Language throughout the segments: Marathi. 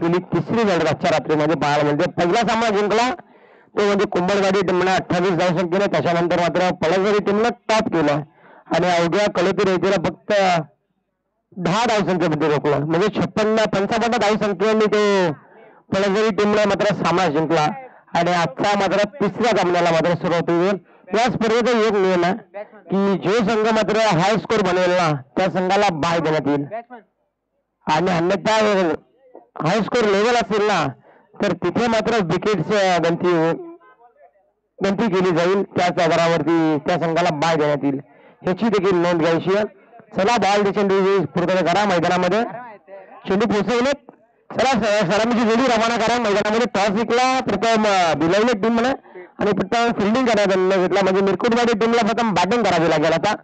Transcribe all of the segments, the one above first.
असलेली तिसरी लढत आजच्या रात्रीमध्ये पाहायला म्हणजे पहिला सामना जिंकला तो म्हणजे कुंभलवाडी टीमने 28 धावसंख्येने, त्याच्यानंतर मात्र पळसवाडी टीमनं टॉप केलं आणि अवघ्या कळोती रेतीला फक्त 10 धावसंख्येमध्ये रोखलं. म्हणजे 55 धावसंख्येने तो पळसवाडी टीमने मात्र सामना जिंकला आणि आजचा मात्र तिसऱ्या सामन्याला मात्र सुरुवात होईल. या स्पर्धेचा एक नियम आहे की जो संघ मात्र हाय स्कोर बनवेल ना त्या संघाला बाय देण्यात येईल आणि अन्यथा हाय स्कोर लेवल असेल ना तर तिथे मात्र विकेट गणती केली जाईल. त्याच आधारावरती त्या संघाला बाय देण्यात येईल ह्याची देखील नोंद घ्यायची आहे. चला बॉल चेंडू पूर्ण करा मैदानामध्ये. चेंडू पोहोचवले. चला सलामीची जोडी रवाना करा मैदानामध्ये. टॉस जिंकला प्रथम बिलवले टीम म्हणा आणि प्रथम फिल्डिंग करायला घेतला म्हणजे मिरकुटवाडी टीमला प्रथम बॅटिंग करावी लागेल. आता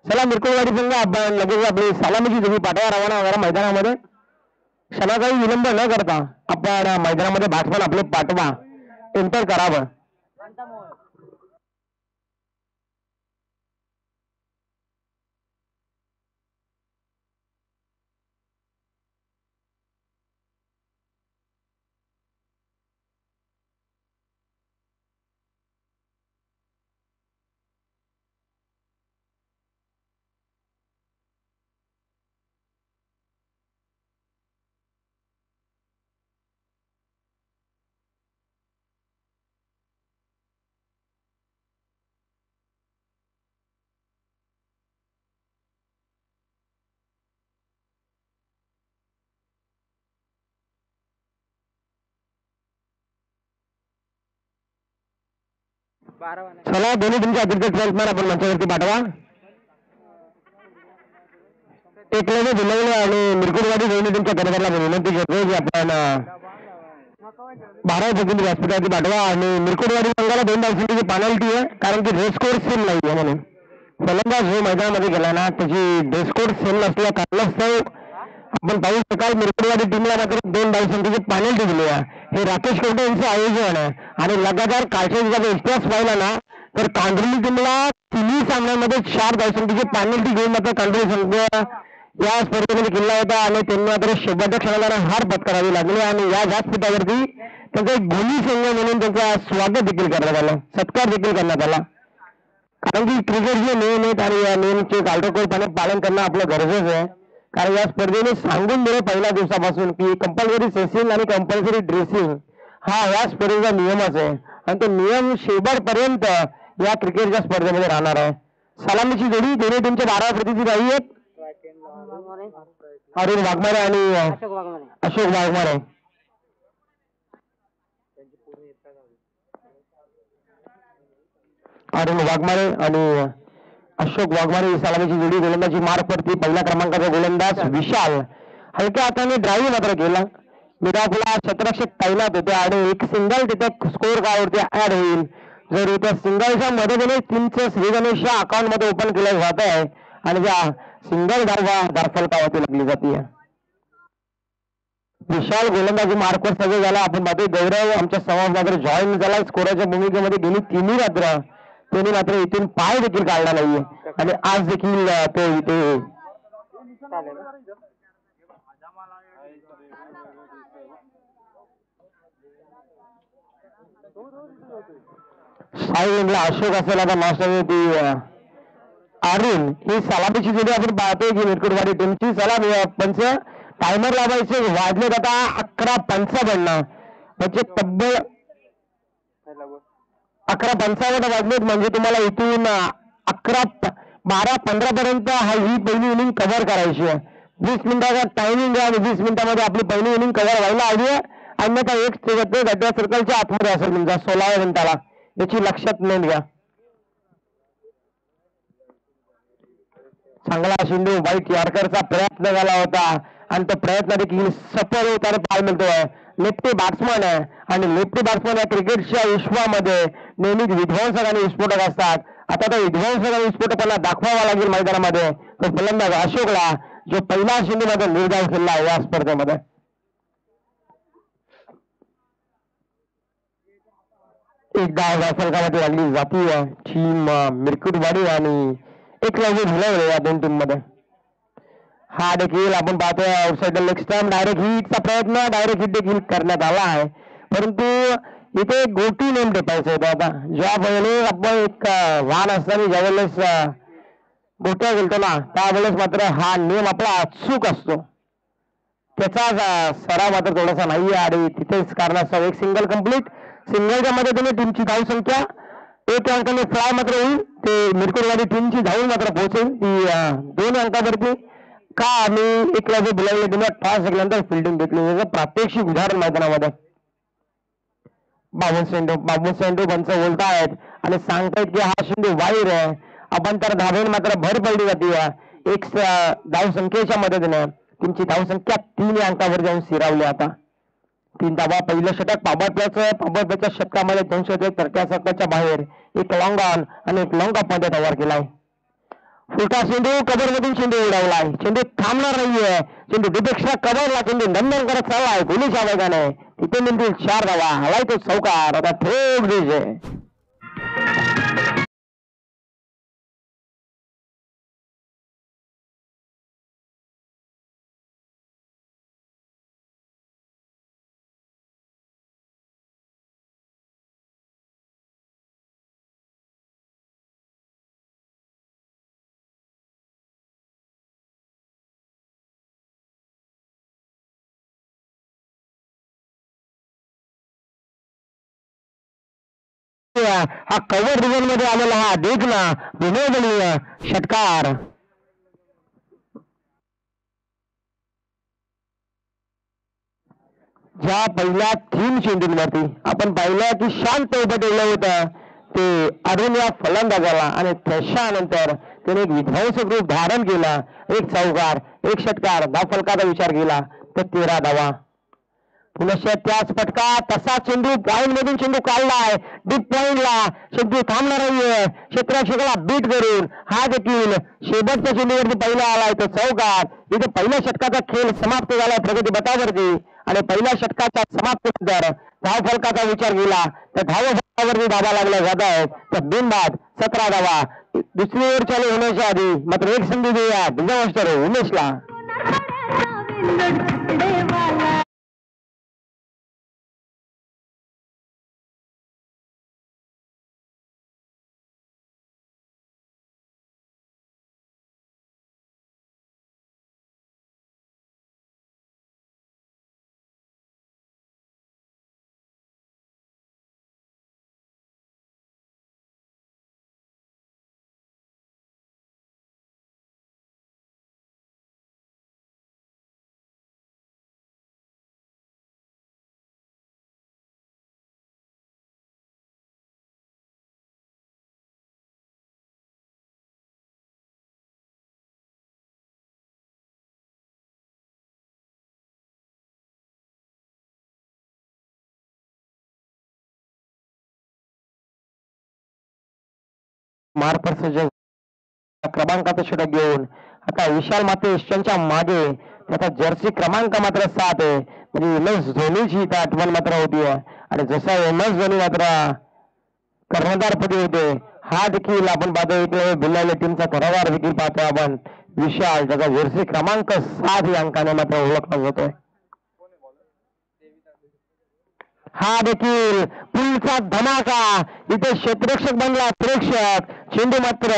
चला मिरकुटवाडी संघ लगेच आपली सलामीची जोडी पाठवा रवाना करा मैदानामध्ये. क्षणा काही विलंब न करता आपण मैदानामध्ये बॅट्समन आपले पाठवा एंटर करावं. चला दोन्ही तुमच्या अतिरिक्त बॅट्समॅन आपण मंचावरती पाठवा. एकल्याने दिलवले आणि मिरकुटवाडी दोन्ही तुमच्या कर्मचाऱ्याला विनंती करतो की आपण 12 सेकंद व्यासपीठावरती पाठवा आणि मिरकुटवाडी संघाला 2 धावसंख्येची पेनल्टी आहे कारण की रेसकोड सेल नाही आहे म्हणून. फलंदाज जो मैदानामध्ये गेला ना त्याची रेसकोड सेल नसल्या कारणास्तव आपण पाहू शकाल मिरकुटवाडी टीमला मात्र 2 धावसंख्येची पेनल्टी दिली आहे. हे राकेश कोटे यांचं आयोजन आहे आणि लगातार कालच्या दिवसाचा इतिहास पाहिला ना तर कांदिवली टीमला तिन्ही सामन्यांमध्ये 4 धावसंख्येची पेनल्टी घेऊन मात्र कांदिवली संघ या स्पर्धेमध्ये किल्ला होता आणि त्यांनी मात्र शेवटच्या क्षणाला हार पत्करावी लागली आणि या व्यासपीठावरती त्यांचा एक भूमी संघ म्हणून त्यांचा स्वागत देखील करण्यात आलं, सत्कार देखील करण्यात आला. कारण की क्रिकेटचे नियम आहेत आणि या नियमचे काटेकोरपणे पालन करणं आपलं गरजेचं आहे. कारण या स्पर्धेने सांगून दिलं पहिल्या दिवसापासून की कंपल्सरी सेसिंग आणि कंपल्सरी ड्रेसिंग हा या स्पर्धेचा नियमच आहे आणि तो नियम शेवटपर्यंत या क्रिकेटच्या स्पर्धेमध्ये राहणार आहे. सलामीची जोडी दोन्ही टीमचे 12 प्रतिनिधी राही आहेत. अरुण वाघमारे आणि अशोक वाघमारे. अरुण वाघमारे आणि अशोक वाघमारे ही सलामीची जोडी. गोलंदाजी मार्फवरती पहिल्या क्रमांकाचा गोलंदाज विशाल हलक्या हाताने ड्राईव्ह मात्र केला. मिरापुला क्षेत्ररक्षक तैनात होते आणि एक सिंगल तिथे स्कोर कार्डवरती ऍड होईल. जर त्या सिंगलच्या मदतीने टीमचं श्रीगणेश अकाउंट मध्ये ओपन केलं जात आहे आणि त्या सिंगल धावा दारफलकावरती लागली जाते. विशाल गोलंदाजी मार्कवर सगळे झाला. आपण पाहतोय गौरव आमच्या समाज मात्र जॉईन झाला स्कोराच्या भूमिकेमध्ये. गेली तिन्ही मात्र त्यांनी मात्र इथून पाय देखील काढला नाहीये आणि आज देखील तो इथे साईला अशोक असेल आता मास्टर ती अरुण ही सलामीची जोडी आपण पाहतोय की मिरकुटवाडी टीमची. चला पंच टायमर लावायचे वाजलेत आता 11:55 म्हणजे तब्बल 11:55 वाजलेत म्हणजे तुम्हाला इथून 12:15 पर्यंत ही पहिली इनिंग कव्हर करायची आहे. 20 मिनिटाचा टायमिंग आहे आणि 20 मिनिटांमध्ये आपली पहिली इनिंग कव्हर व्हायला हवी आहे. अन्यथा एक गड्ड्या सर्कलच्या आतमध्ये असेल तुमचा 16व्या मिनिटाला. याची लक्षात नोंद घ्या. चांगला शिंदू वाईट यार्करचा प्रयत्न झाला होता आणि तो प्रयत्न देखील सफल होताना पाहायला मिळतोय. लेफ्टी बॅट्समन आहे आणि लेफ्टी बॅट्समन या क्रिकेटच्या विश्वामध्ये नेहमीच विध्वंसक आणि विस्फोटक असतात. आता तो विध्वंसक आणि विस्फोटकांना दाखवावा लागेल मैदानामध्ये. तो फलंदाज अशोकला जो पहिला शिंदूमध्ये निर्धाव केला या स्पर्धेमध्ये. एक डाव फलकामध्ये लागली जाती टीम मिरकुटवाडी आणि एक लवकर झुलवले या दोन टीम मध्ये. हा देखील आपण पाहतोय outside the leg stump direct हिटचा प्रयत्न डायरेक्ट हिट देखील करण्यात आला आहे परंतु इथे गोटी नेम टेपायचं होतं आता ज्या वेळेस आपण एक वाहन असताना ज्यावेळेस गोट्या गेलतो ना त्यावेळेस मात्र हा नियम आपला अचूक असतो त्याचा सराव मात्र थोडासा नाहीये आणि तिथेच कारणास्तव एक सिंगल कंप्लीट सिंगलच्या मदतीने टीमची धाव संख्या एक अंकाने फ्लाय मात्र होईल ते मिरकुरवाडी टीमची धाव मात्र पोहोचेल ती 2 अंकावरती का आम्ही एकला जो बोलावले दिला 5 सेकंदानंतर फिल्डिंग घेतली त्याचं प्रात्यक्षिक उदाहरण मैदानामध्ये बाबू सेंडू पंच बोलतायत आणि सांगतायत की हा शिंदे वाईर आहे आपण तर धावेन मात्र भर पडली जाते एक धाव संख्येच्या मदतीने तुमची धाव संख्या 3 अंकावर जाऊन स्थिरावली आता 3 धावा पहिलं षटक पावरप्लेच्या षटकामध्ये 233 षटकाच्या बाहेर एक लॉंग ऑन आणि एक लॉंग ऑफ मध्ये धावा केलाय फुलका चेंडू कबर मधून चेंडू उडवलाय चेंडू थांबणार नाहीये चेंडू दुपेक्षा कबरला चेंडू नंदन करत चाललाय गोलीच्या वेगाने तिथे मिळतील 4 धावा हवाय तो चौकार आता थोड दिजे हा कव्हर रिझन मध्ये आलेला हा देखना विनोदनीय षटकार ज्या पहिल्या 3 चेंडूंवरती आपण पाहिलं की शांत उभं ठेवलं होतं ते अरुण या फलंदाजाला आणि त्याच्यानंतर त्याने एक विध्वंसक रूप धारण केलं एक चौकार एक षटकार धावफलकाचा विचार केला तर 13 धावा पुनश्च त्याच फटका तसा चेंडू पॉइंट मधून चेंडू काढलाय डीप पॉइंटला चेंडू थांबणार नाहीये क्षेत्ररक्षकाला बीट करून हा देखील शेवटच्या चेंडूवरती पहिला आलाय तो चौकार इथे पहिल्या षटकाचा खेळ समाप्त झालाय प्रगती बतावरती आणि पहिल्या षटकाच्या समाप्तीनंतर धाव फलकाचा विचार केला तर धाव फलकावरती धावा लागल्या जात आहेत तर बिनबाद 17 धावा दुसरी ओव्हर चालू होण्याच्या आधी मात्र एक संधी देऊया डिझास्टर उमेशला मार्फत क्रमांकाचा षटक घेऊन आता विशाल मातेश त्यांच्या मागे त्याचा जर्सी क्रमांक मात्र 7 आहे म्हणजे एमएस धोनीची इथं आठवण मात्र होती आणि जसा एमएस धोनी मात्र कर्णधारपदी होते हा देखील आपण पाहतो एक भिल्लावल्या टीमचा कर्णधार देखील पाहतोय आपण विशाल त्याचा जर्सी क्रमांक 7 या अंकाने मात्र ओळखला जातोय हा देखील पुलचा धमाका इथे क्षेत्ररक्षक बनला प्रेक्षक चेंडू मात्र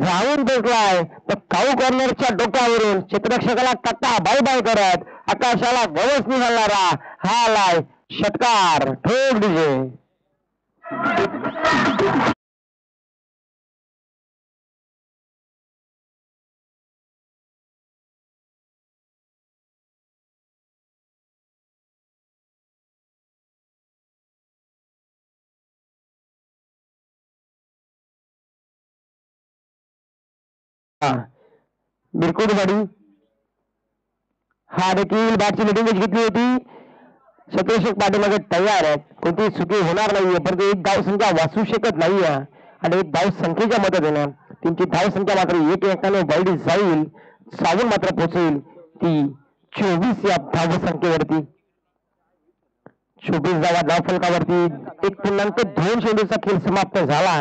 जाऊन पोचलाय तर काऊ कॉर्नरच्या डोक्यावरून क्षेत्ररक्षकाला टक्का बाय बाय करत आकाशाला गवस निघालणारा हा आलाय षटकार ठोक डीजे बिरकुडवाडी हा देखील बॅटची मिटिंग घेतली होती क्षेत्ररक्षक पाठीमागे तयार आहेत कोणती चुकी होणार नाहीये परंतु एक धाव संख्या वाचू शकत नाहीये आणि एक धाव संख्येच्या मदतीने तुमची धाव संख्या मात्र एक एकाने वाईट जाईल सावून मात्र पोहोचेल ती 24 या धाव संख्येवरती 24 धावा धाव फलकावरती 1.2 चेंडूचा खेळ समाप्त झाला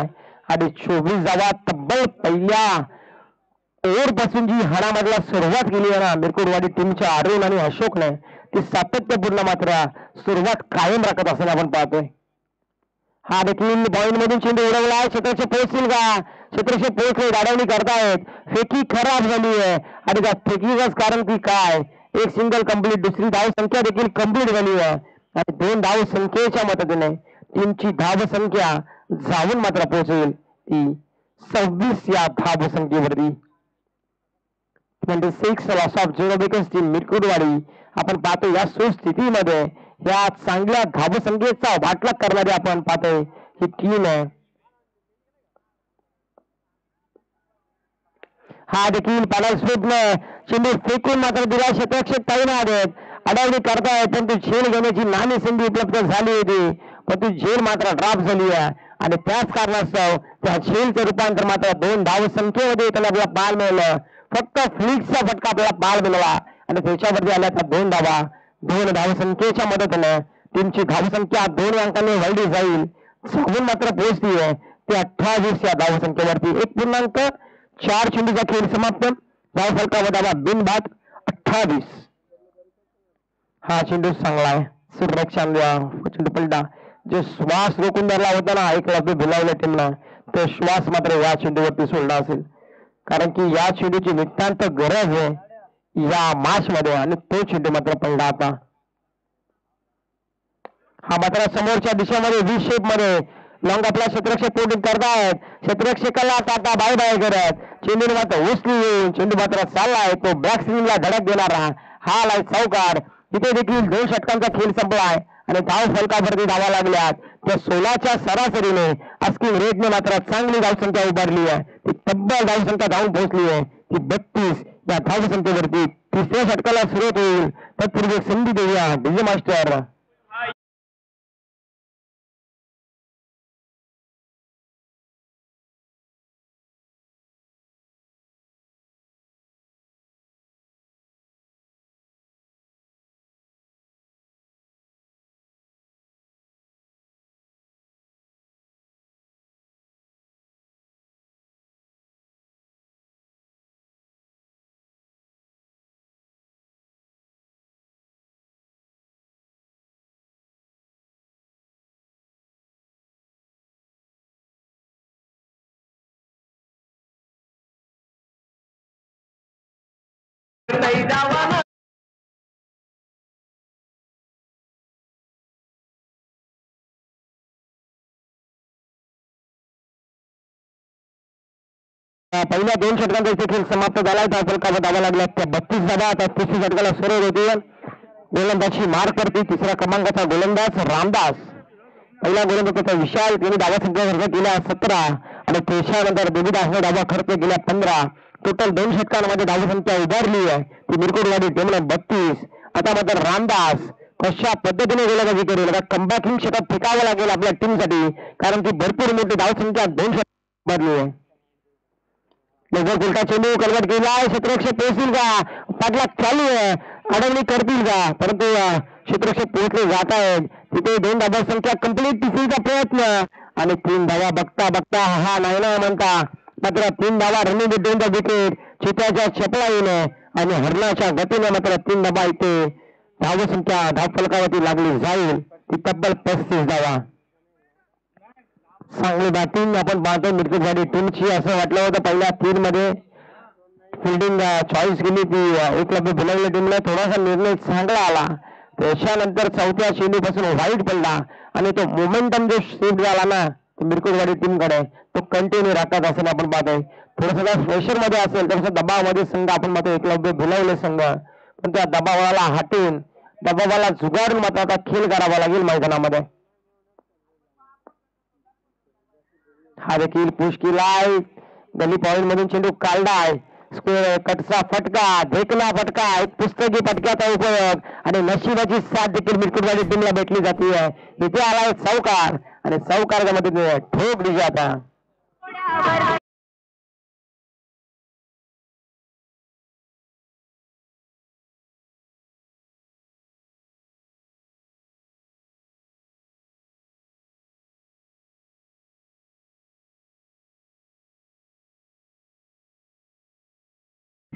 आणि 24 धावा तब्बल पहिल्या ओव्हरपासून जी हाणामारीला सुरुवात केली आहे ना मिरकुटवाडी टीमच्या अरुण आणि अशोकने ती सातत्यपूर्ण मात्र सुरुवात कायम राखत असताना आपण पाहतोय. हा देखील पॉइंट मधून चेंडू उडवला क्षेत्रक्षे पोहोचतील का क्षेत्रक्षे पोहोचले गाडवणी करतायत फेकी खराब झाली आहे आणि त्या फेकीच कारण की काय एक सिंगल कंप्लीट दुसरी धाव संख्या देखील कंप्लीट झाली आहे आणि 2 धाव संख्येच्या मदतीने टीमची धाव संख्या जाऊन मात्र पोहोचेल ती 26 या धाव संख्येवरती 26 लॉस ऑफ 0 बिकॉज टीम मिरकुटवाडी आपण पाहतो या सुस्थितीमध्ये या चांगल्या धावसंख्येचा वाटला करणारी आपण पाहतोय ही टीम आहे. हा देखील पॅनल स्वीपने चेंडू फेकून मात्र दिला क्षेत्रक्षेप तैनात आहेत अडवणी करतायत पण ती झेल घेण्याची नाणी संधी उपलब्ध झाली होती पण ती झेल मात्र ड्रॉप झाली आहे आणि त्याच कारणास्तव त्या झेलचं रूपांतर मात्र 2 धाव संख्येमध्ये त्याला आपल्याला पाहायला मिळालं. फक्त फ्लिक्सचा फटका आपल्याला पाहायला मिळाला आणि त्याच्यावरती आल्या त्या 2 धावा 2 धावसंख्येच्या मदतीने टीमची धावसंख्या 2 अंकांनी वाढली जाईल जाऊन मात्र पोहोचली आहे ते 28 या धावसंख्येवरती 1.4 चेंडूचा खेळ समाप्त धाव फलकावर धावा बिनबाद 28. हा चेंडू चांगला आहे सुरक्षा चेंडू पलटा जे श्वास रोखून धरला होता ना एक लब्ध भिलावल्या टीमला तो श्वास मात्र या चेंडूवरती सोडला असेल कारण की या चेंडूची नितांत गरज आहे या मॅच मध्ये आणि तो चेंडू मात्र पडला आता. हा मात्र समोरच्या दिशेमध्ये व्ही शेप मध्ये लॉंग आपला क्षेत्रक्षेप पोटिंग करतायत क्षेत्रक्षेकाला टाटा बाय बाय करत चेंडू मात्र उचली येऊन चेंडू मात्र चाललाय तो बॅक स्क्रीनला धडक देणारा हा लाय चौकार तिथे देखील 2 षटकांचा खेळ संपलाय आणि धाव फलकावरती धावा लागल्यात त्या 16च्या सरासरीने अस्किंग रेटने मात्र चांगली धावसंख्या उभारली आहे ती तब्बल धावसंख्या धावून पोहोचली आहे ती 32 या धावसंख्येवरती तिसऱ्या षटकाला सुरुवात होईल तत्पूर्वी संधी देऊया डीजे मास्टर. पहिल्या 2 षटकांचा इथे खेळ समाप्त झालाय त्या फलकावर धावा लागल्या त्या 32 धावा आता 33 षटकाला सुरू होते गोलंदाजी मार करते तिसऱ्या क्रमांकाचा गोलंदाज रामदास पहिला गोलंदाजाचा विशाल त्यांनी धावा संख्या केल्या 17 आणि त्याच्यानंतर देवीदासने धावा खर्च केल्या 15 टोटल 2 षटकांमध्ये धावा संख्या उभारली आहे ती मिरकुटवाडी टीमने 32 आता मात्र रामदास कशा पद्धतीने गोलंदाजी करेल आता कमबॅकिंग षटक फेकावं लागेल आपल्या टीमसाठी कारण की भरपूर मोठी धावसंख्या 2 षटक उभारली आहे. नजर फुलटा चेंडू कन्वर्ट केलाय क्षेत्रक्षेप पोहोचतील का पाठला चालू आहे अडवणी करतील का परंतु क्षेत्रक्षेप पोहोचले जात आहेत तिथे 2 धावा संख्या कंप्लीट तिसरीचा प्रयत्न आणि 3 धावा बघता बघता हा नाही ना म्हणता मात्र 3 धावा रनिंग विथ 2 विकेट चित्याच्या चपळाईने आणि हरणाच्या गतीने मात्र 3 धावा इथे धावसंख्या धाव फलकावरती लागली जाईल ती तब्बल 35 धावा. चांगली बॅटिंग आपण पाहतो मिरकुटवाडी टीमची असं वाटलं होतं पहिल्या 3 मध्ये फिल्डिंग चॉईस केली ती एकलव्य बुलवल्या टीमला थोडासा निर्णय चांगला आला त्याच्यानंतर चौथ्या चेंडूपासून वाईट पडला आणि तो मोमेंटम जो शिफ्ट झाला ना मिरकुटवाडी टीमकडे तो कंटिन्यू राखत असेल आपण पाहतोय थोडस प्रेशर मध्ये असेल थोडस दबावामध्ये संघ आपण पाहतो एकलव्य बुलवले संघ पण त्या दबावाला हटून दबावाला जुगारून मात्र आता खेळ करावा लागेल मैदानामध्ये. हा देखील पुश केलाय गली पॉइंट मधून चेंडू काढलाय स्क्वेअर कटचा फटका ढेकला फटका एक पुस्तकी फटक्याचा उपयोग आणि नशिबाची साथ देखील मिरकुटवाडी टीमला भेटली जाते इथे आलाय चौकार आणि चौकारच्या मध्ये ठोक दिली आता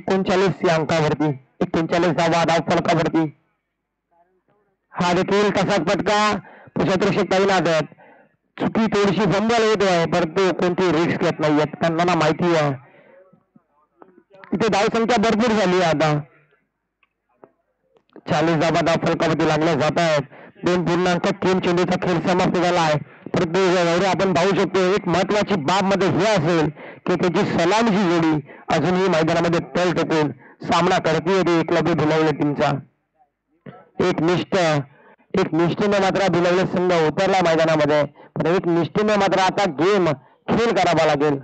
39 या अंकावरती 39वा धाव फलकावरती. हा देखील तसाच फटका क्षेत्ररक्षक तैनात. चुकी थोडीशी फंबल होत आहे परंतु कोणती रिस्क घेत नाहीयेत त्यांना माहिती आहे तिथे धावसंख्या भरपूर झाली आहे. आता 40 धावा धाव फलकावरती लागल्या जात आहेत. 2.3 चेंडूचा खेळ समाप्त झाला आहे. परंतु आपण पाहू शकतो एक महत्वाची बाब मध्ये हे असेल की त्याची सलामीची जोडी अजूनही मैदानामध्ये तल टोकून सामना करते एकलव्य भिलवले टीमचा. एक निष्ठेने मात्र भिलवले संघ उतरला मैदानामध्ये पण एक निष्ठेने मात्र आता गेम खेळ करावा लागेल.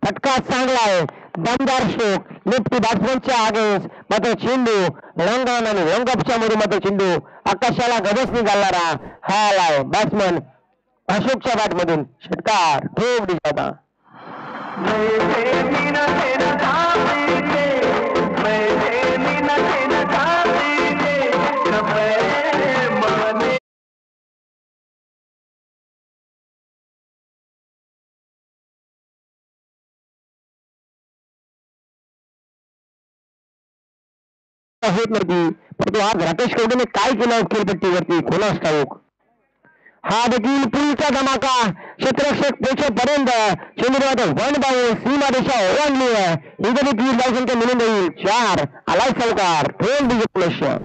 फटका चांगला आहे दमदार स्ट्रोक निफ्टी बॅट्समनच्या आगेस मात्र चेंडू रंगण आणि रंगअपच्या मध्ये मात्र चेंडू आकाशाला गवसणी घालणारा हा आलाय बॅट्समन अशोकच्या बॅटमधून षटकार ठोक दिसता. होत नव्हती परंतु आज राकेश कवडेने काय केलं खेळपट्टीवरती कोणास ठाऊक. हा देखील पुलचा धमाका क्षेत्ररक्षक पोहोचेपर्यंत चेंडूमध्ये 1 सीमा रेषा ओलांडली आहे. ही देखील धावसंख्या मिळून जाईल 4 आलाय चौकार थेट विजय.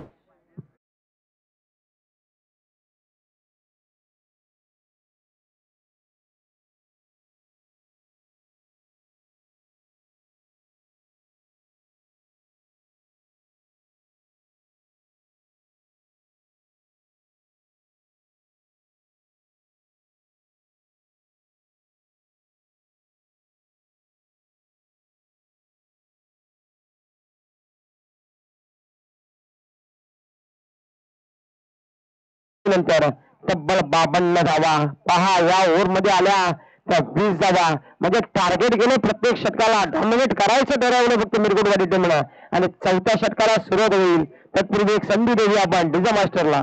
नंतर तब्बल 52 धावा पहा या ओव्हर मध्ये आल्या त्या 20 धावा म्हणजे टार्गेट गेले प्रत्येक षटकाला डॉमिनेट करायचं ठरवलं फक्त मिरकुटवाडी टीमनं आणि चौथ्या षटकाला सुरुवात होईल. तत्पूर्वी एक संधी देऊ आपण डिझा मास्टरला.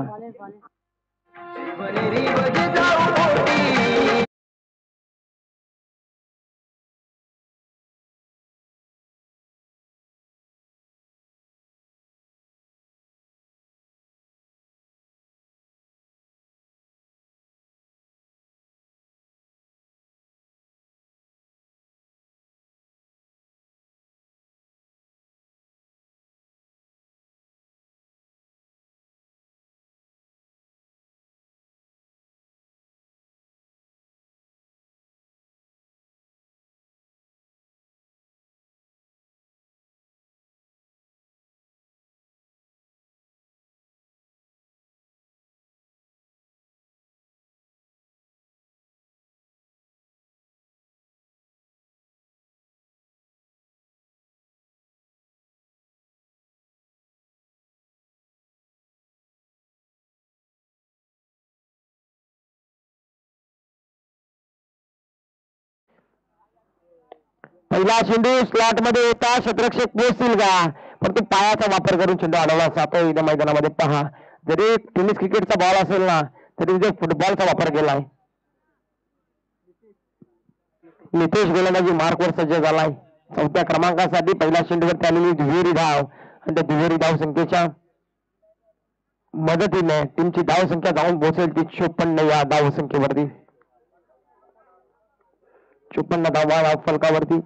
पहिला चेंडू स्लॉट मध्ये होता क्षेत्ररक्षक पोहोचतील का परंतु पायाचा वापर करून चेंडू अडवला जातो इथं मैदानामध्ये. पहा जरी टेनिस क्रिकेटचा बॉल असेल ना तरी इथे फुटबॉलचा वापर केलाय. नितेश गोलंदाजी मार्कवर सज्ज झालाय. चौथ्या क्रमांकासाठी पहिल्या चेंडूवर आलेली दुहेरी धाव आणि त्या दुहेरी धाव संख्येच्या मदतीने टीमची धाव संख्या जाऊन पोहोचेल ती 54 या धाव संख्येवरती. 54 धावा फलकावरती.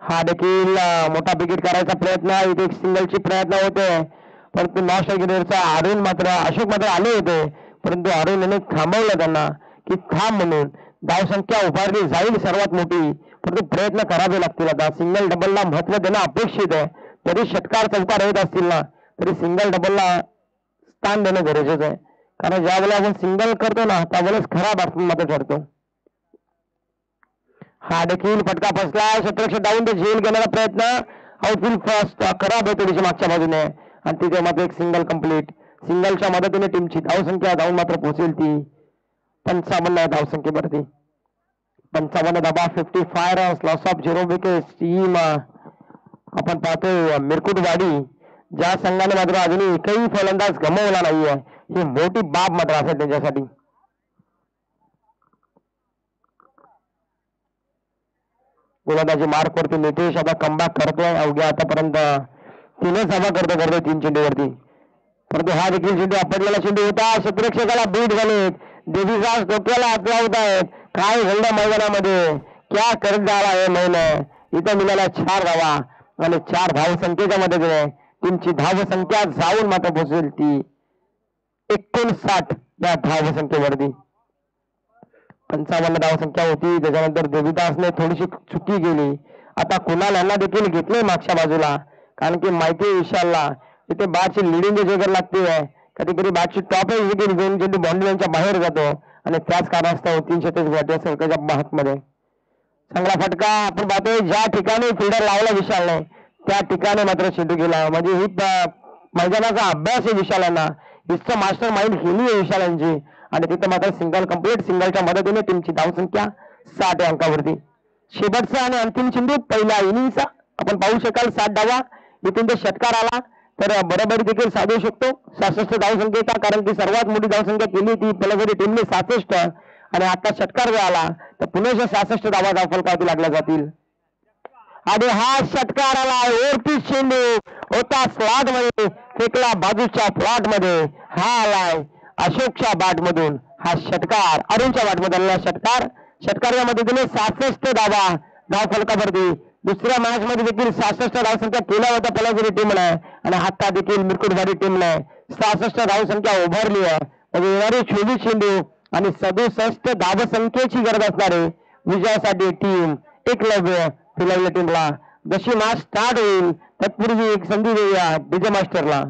हा देखील मोठा विकेट करायचा प्रयत्न इथे एक सिंगलची प्रयत्न होते परंतु नॉन स्ट्रायकरचा अरुण मात्र अशोक मात्र आले होते परंतु अरुण याने थांबवलं त्यांना की थांब म्हणून धावसंख्या उभारली जाईल सर्वात मोठी परंतु प्रयत्न करावे लागतील. आता सिंगल डबलला महत्व देणं अपेक्षित आहे. तरी षटकार चौकार येत असतील ना तरी सिंगल डबलला स्थान देणं गरजेचं आहे कारण ज्यावेळेला आपण सिंगल करतो ना त्यावेळेस खरा बॅट्समन मात्र ठरतो. हा देखील फटका फसला क्षेत्ररक्षक डाऊन ते झेल घेण्याचा प्रयत्न आउटफील्ड फर्स्ट खराब आहे थोडीशी मागच्या बाजूने आणि तिथे मात्र एक सिंगल कंप्लीट. सिंगलच्या मदतीने टीमची धावसंख्या जाऊन मात्र पोहोचेल ती 55 धावसंख्येवरती. 55 धावा 55 runs loss of 0 wickets. Team आपण पाहतोय मिरकुटवाडी ज्या संघाने मात्र अजूनही एकही फलंदाज गमावला नाहीये ही मोठी बाब मात्र असेल त्यांच्यासाठी. गोलंदाजी मार्कवरती नितेश आता कमबॅक करतोय. अवघ्या आतापर्यंत 3 धावा करतोय 3 चेंडूवरती. परंतु हा देखील चेंडू आपटलेला चेंडू होता. क्षेत्ररक्षकाला बीट झालेत. देवीदास डोक्याला हात लावत आहेत. काय घडलं मैदानामध्ये, क्या करत झाला हे महिना. इथं मिळाला 4 धावा आणि 4 धावसंख्येच्या मदतीने टीमची धावसंख्या जाऊन मात्र पोहोचेल ती 59 या धावसंख्येवरती. 55 धावसंख्या होती. त्याच्यानंतर देवीदासने थोडीशी चुकी केली. आता कुणाल यांना देखील घेतले मागच्या बाजूला, कारण की माहिती विशालला इथे बॅटची लिडिंग जे लागते कधी कधी बॅटची टॉप देखील दोन चेंडू बाउंड्री लाईनच्या बाहेर जातो आणि त्याच कारणास्तव 333 मध्ये चांगला फटका आपण पाहतोय. ज्या ठिकाणी फिल्डर लावला विशालने त्या ठिकाणी मात्र चेंडू गेला. म्हणजे ही मैदानाचा अभ्यास आहे विशालांना. हिचं मास्टर माइंड केली आहे विशालांची आणि तिथं मात्र सिंगल कंप्लीट. सिंगलच्या मदतीने टीमची धावसंख्या 60 अंकावरती. शेवटचा आणि अंतिम चेंडू पहिल्या इनिंगचा आपण पाहू शकाल. 60 धावा इथून ते षटकार आला तर बरोबरी देखील साधू शकतो 66 धावसंख्येचा, कारण की सर्वात मोठी धावसंख्या केली ती पलगडी टीमने 66 आणि आता षटकार जर आला तर पुन्हा 66 धावा धावफलकावरती लागल्या जातील. आणि हा षटकार आला. वरती चेंडू होता स्लॉट मध्ये फेकला बाजूच्या फ्लॉट मध्ये. हा आलाय अशोकच्या बॅट मधून. हा षटकार अरुणच्या बॅट मध्ये आलेला षटकार. षटकाराच्या मदतीने 66 धावा धावफलकावरती. दुसऱ्या मॅच मध्ये देखील 66 धावसंख्या केल्या होत्या पलागिरी टीमने आणि आता देखील मिरकुटवाडी टीमने 66 धावसंख्या उभारली आहे. म्हणजे येणारे 24 चेंडू आणि 67 धावसंख्येची गरज असणारे विजयासाठी टीम एकलव्य फिरवल्या टीमला. जशी मॅच स्टार्ट होईल तत्पूर्वी एक संधी देऊया डीजे मास्टरला.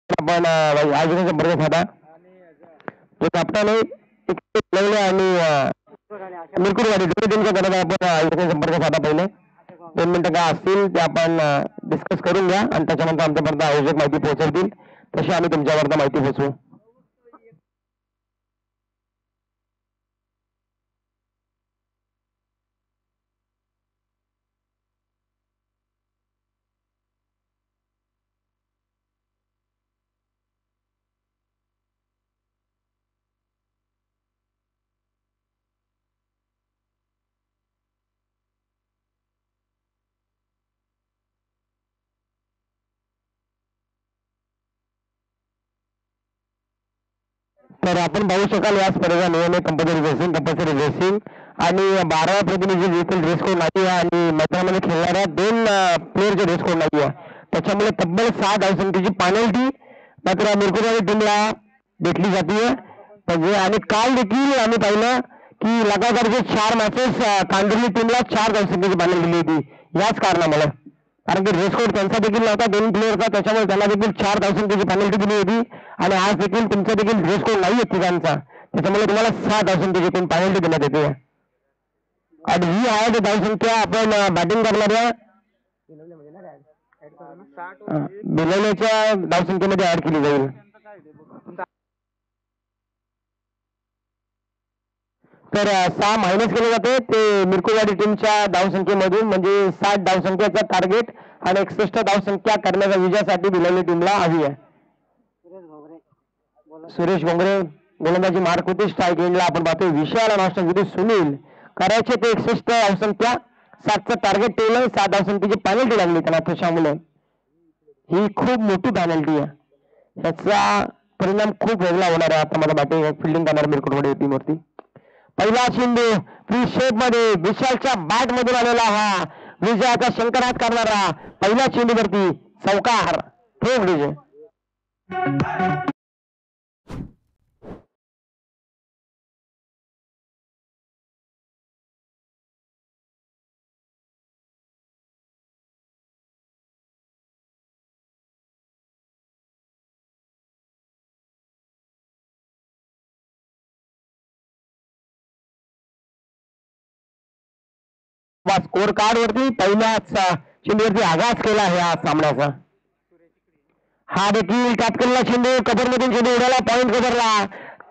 आपण आयोजनाचा संपर्क साधा. जो कॅप्टन आहे आणि मिरकुटवाडी दोन्ही टीमच्या गटात आपण आयोजनाचा संपर्क साधा. पहिले 2 मिनिटं काय असतील ते आपण डिस्कस करून घ्या आणि त्याच्यानंतर आमच्यापर्यंत आयोजक माहिती पोहोचवतील तशी आम्ही तुमच्यापर्यंत माहिती पोहोचवू. तर आपण पाहू शकाल या स्पर्धेचा नियम आहे कंपल्सरी रेसिंग आणि 12 प्रतिनिधी देखील ड्रेस कोड नाही आहे आणि मैदानामध्ये खेळणाऱ्या 2 प्लेअरचे ड्रेस कोड नाही आहे. त्याच्यामुळे तब्बल 6 धावसंख्येची पेनल्टी मात्र मिरकुटवाडी टीमला भेटली जाते. म्हणजे आणि काल देखील आम्ही पाहिलं की लगातारचे 4 मॅचेस कांदिवली टीमला 4 धावसंख्येची पेनल्टी दिली होती याच कारणामुळे. कारण की रेस कोड त्यांचा देखील नव्हता 2 प्लेअरचा, त्याच्यामुळे त्यांना देखील 4 धावसंख्येची पेनल्टी दिली होती आणि आज देखील तुमचा देखील रेस कोड नाही आहे तिघांचा, त्याच्यामुळे तुम्हाला 6 धावसंख्येची पेनल्टी देण्यात येते. आणि ही आहे धावसंख्या आपण बॅटिंग करणाऱ्या बिलवण्याच्या धावसंख्येमध्ये ऍड केली जाईल. तर 6 मायनस केले जाते ते मिरकुवाडी टीमच्या धावसंख्येमधून, म्हणजे 60 धावसंख्येचा टार्गेट आणि 61 धावसंख्या करण्याच्या विजयासाठी बिलवली टीमला हवी आहे. सुरेश भोंगरे गोलंदाजी मार्क होती. स्ट्राईक एंडला आपण पाहतोय विशाल नाष्ट्रविधी सुनील करायचे ते 61 धावसंख्या, 7चं टार्गेट ठेवलं, 7 धावसंख्येची पेनल्टी लागली त्यांना. त्याच्यामुळे ही खूप मोठी पेनल्टी आहे. ह्याचा परिणाम खूप वेगळा होणार आहे. आता मला बॅटिंग फिल्डिंग करणार मिरकुटवाडी टीमवरती. पहिला चेंडू फ्री शेप मध्ये विशालच्या बॅट मधून आलेला हा विजयाचा शंकरहात करणारा पहिल्या चेंडूवरती चौकार ठोक विजय. स्कोर कार्ड वरती पहिल्याच चेंडूवरती आघात केला ह्या सामन्याचा. हा देखील तात्काळ चेंडू कबरमधून चेंडू उडाला, पॉईंट कबरला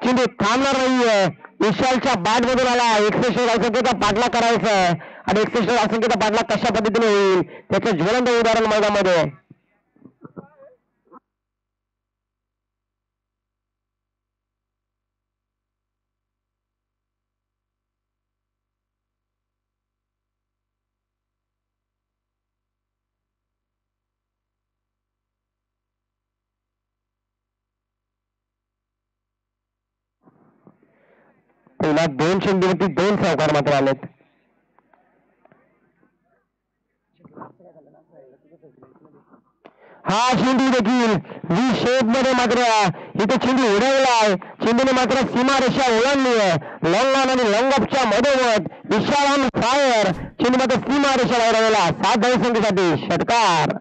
चेंडू थांबणार नाहीये. विशालच्या बॅट मधून आला. 61 धावसंख्येचा पाठलाग करायचा आहे आणि 61 धावसंख्येचा पाठलाग कशा पद्धतीने होईल त्याचं ज्वलंत उदाहरण मैदानामध्ये. पहिला 2 चेंडूवरती 2 चौकार मात्र आलेत. हा चेंडू देखील व्ही शेप मध्ये मात्र इथे चेंडू उडवला आहे. चेंडूने मात्र सीमारेषा ओलांडली आहे. लॉंग ऑन आणि लॉंग ऑफच्या मधोमध विशाल ऑन फायर चेंडू मात्र सीमारेषा उडवला. 7 धावसंख्येसाठी षटकार.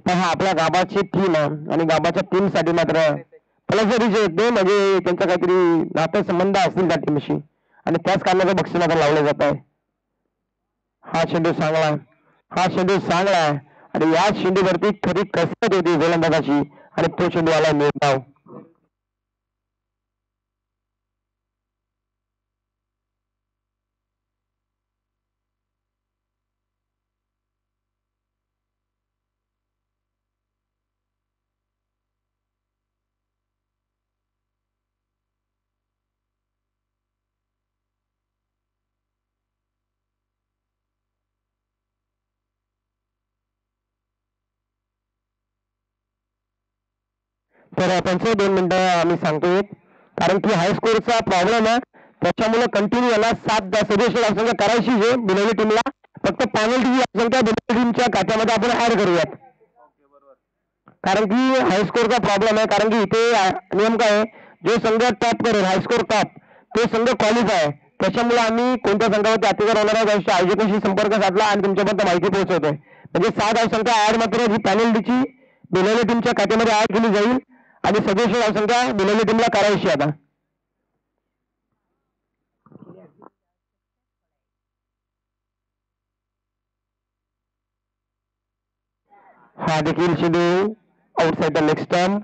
पहा आपल्या गावाची टीम आणि गावाच्या टीम साठी मात्र प्लसरीचे होते, म्हणजे त्यांचा काहीतरी नातेसंबंध असतील त्या टीमशी आणि त्याच कारणाचं बक्षीस मात्र लावलं जात आहे. हा चेंडू चांगला, हा चेंडू चांगला आहे आणि या चेंडूवरती खरी कसरत होती गोलंदाजाची आणि तो चेंडू आला निर्धाव. तर त्यांचे 2 मिनिटं आम्ही सांगतोय, कारण की हायस्कोरचा प्रॉब्लेम आहे, त्याच्यामुळे कंटिन्यू याला 7 सदस्य धावसंख्या करायची आहे बिलोली टीमला. फक्त पेनल्टी संख्या बिलोली टीमच्या खात्यामध्ये आपण ऍड करूयात, कारण की हायस्कोरचा प्रॉब्लेम आहे. कारण की इथे नियम काय आहे, जो संघ टॉप करेल हायस्कोर टॉप तो संघ क्वालिफाय आहे. त्याच्यामुळे आम्ही कोणत्या संघावरती अत्याचार होणार आहे त्याविषयी आयोजकांशी संपर्क साधला आणि तुमच्यापर्यंत माहिती पोहोचवतोय. म्हणजे 7 धावसंख्या ऍड मात्र ही पेनल्टीची बिलोली टीमच्या खात्यामध्ये ऍड केली जाईल आणि सदस्य धावसंख्या बिलोली टीमला करायची आता. हा देखील चेंडू आउटसाइड द नेक्स्ट टर्म.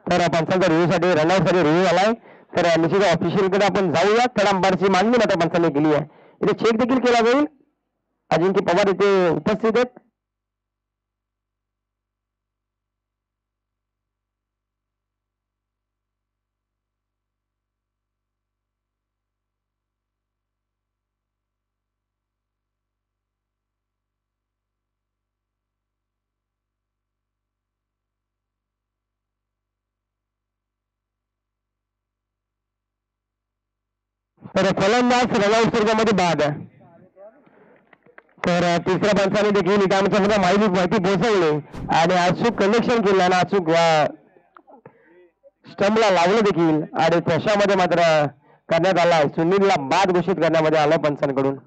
तर पंचांचा रिव्ह्यूसाठी रनआउटसाठी रिव्ह्यू आलाय. तर निश्चित ऑफिशियल कडे आपण जाऊया. तर अंपायरची मांडणी आता पंचांनी केली आहे. इथे चेक देखील केला जाईल. अजिंक्य पवार इथे उपस्थित आहेत. तर फलंदाज रनआउट स्वरूपामध्ये बाद आहे. तर तिसऱ्या पंचाने देखील इथे आमच्या माहिती पोहोचवली आणि अचूक कनेक्शन केलं आणि अचूक स्टंपला लावलं देखील आणि तशामध्ये मात्र करण्यात आलाय. सुनीलला बाद घोषित करण्यामध्ये आलं पंचांकडून.